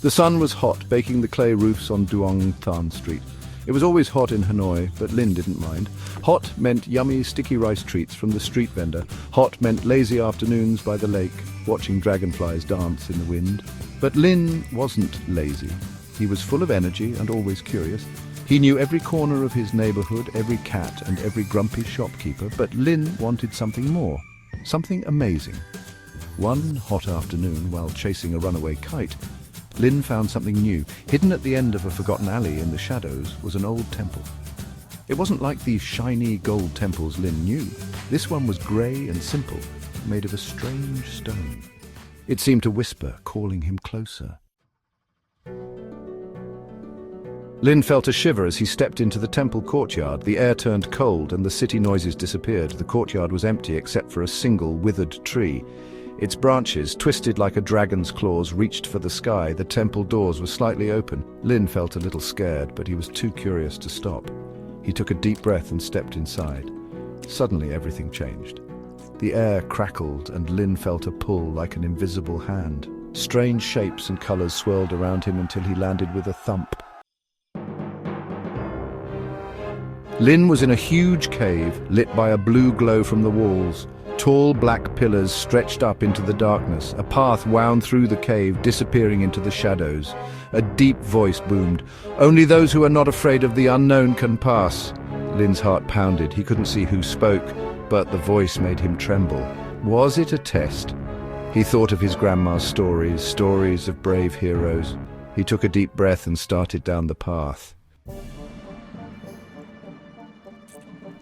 The sun was hot, baking the clay roofs on Duong Tan Street. It was always hot in Hanoi, but Lin didn't mind. Hot meant yummy, sticky rice treats from the street vendor. Hot meant lazy afternoons by the lake, watching dragonflies dance in the wind. But Lin wasn't lazy. He was full of energy and always curious. He knew every corner of his neighborhood, every cat and every grumpy shopkeeper, but Lin wanted something more, something amazing. One hot afternoon, while chasing a runaway kite, Lin found something new. Hidden at the end of a forgotten alley in the shadows was an old temple. It wasn't like these shiny gold temples Lin knew. This one was grey and simple, made of a strange stone. It seemed to whisper, calling him closer. Lin felt a shiver as he stepped into the temple courtyard. The air turned cold and the city noises disappeared. The courtyard was empty except for a single withered tree. Its branches, twisted like a dragon's claws, reached for the sky. The temple doors were slightly open. Lin felt a little scared, but he was too curious to stop. He took a deep breath and stepped inside. Suddenly everything changed. The air crackled and Lin felt a pull like an invisible hand. Strange shapes and colors swirled around him until he landed with a thump. Lin was in a huge cave, lit by a blue glow from the walls. Tall black pillars stretched up into the darkness. A path wound through the cave, disappearing into the shadows. A deep voice boomed, "Only those who are not afraid of the unknown can pass." Lin's heart pounded. He couldn't see who spoke, but the voice made him tremble. Was it a test? He thought of his grandma's stories, stories of brave heroes. He took a deep breath and started down the path.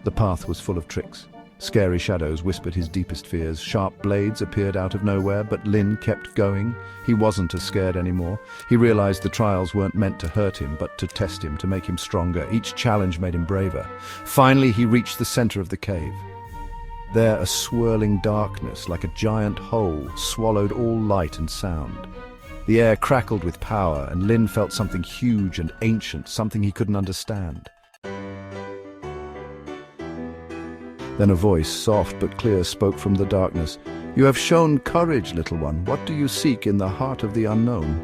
The path was full of tricks. Scary shadows whispered his deepest fears. Sharp blades appeared out of nowhere, but Lin kept going. He wasn't as scared anymore. He realized the trials weren't meant to hurt him, but to test him, to make him stronger. Each challenge made him braver. Finally, he reached the center of the cave. There, a swirling darkness, like a giant hole, swallowed all light and sound. The air crackled with power, and Lin felt something huge and ancient, something he couldn't understand. Then a voice, soft but clear, spoke from the darkness. "You have shown courage, little one. What do you seek in the heart of the unknown?"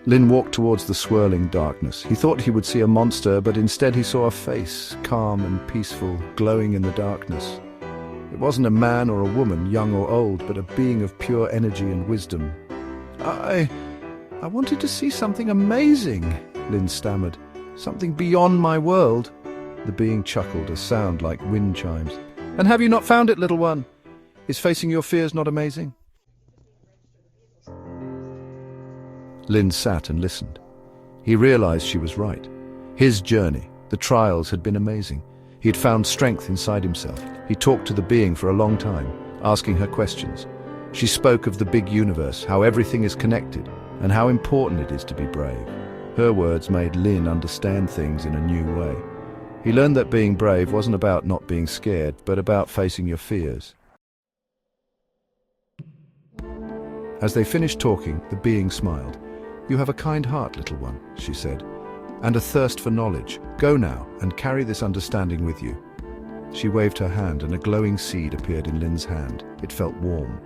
Lin walked towards the swirling darkness. He thought he would see a monster, but instead he saw a face, calm and peaceful, glowing in the darkness. It wasn't a man or a woman, young or old, but a being of pure energy and wisdom. I wanted to see something amazing," Lin stammered. "Something beyond my world." The being chuckled, a sound like wind chimes. "And have you not found it, little one? Is facing your fears not amazing?" Lin sat and listened. He realized she was right. His journey, the trials, had been amazing. He had found strength inside himself. He talked to the being for a long time, asking her questions. She spoke of the big universe, how everything is connected, and how important it is to be brave. Her words made Lin understand things in a new way. He learned that being brave wasn't about not being scared, but about facing your fears. As they finished talking, the being smiled. "You have a kind heart, little one," she said, "and a thirst for knowledge. Go now and carry this understanding with you." She waved her hand and a glowing seed appeared in Lin's hand. It felt warm.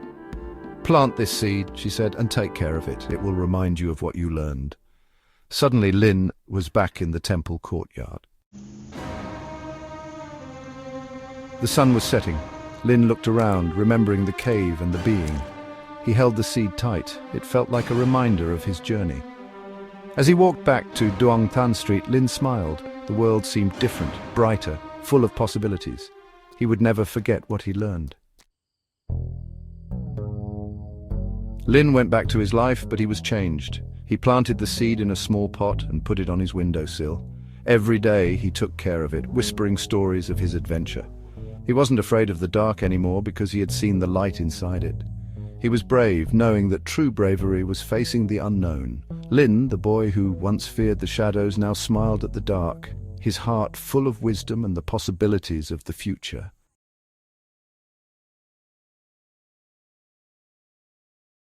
"Plant this seed," she said, "and take care of it. It will remind you of what you learned." Suddenly Lin was back in the temple courtyard. The sun was setting. Lin looked around, remembering the cave and the being. He held the seed tight. It felt like a reminder of his journey. As he walked back to Duong Tan Street, Lin smiled. The world seemed different, brighter, full of possibilities. He would never forget what he learned. Lin went back to his life, but he was changed. He planted the seed in a small pot and put it on his windowsill. Every day he took care of it, whispering stories of his adventure. He wasn't afraid of the dark anymore because he had seen the light inside it. He was brave, knowing that true bravery was facing the unknown. Lin, the boy who once feared the shadows, now smiled at the dark, his heart full of wisdom and the possibilities of the future.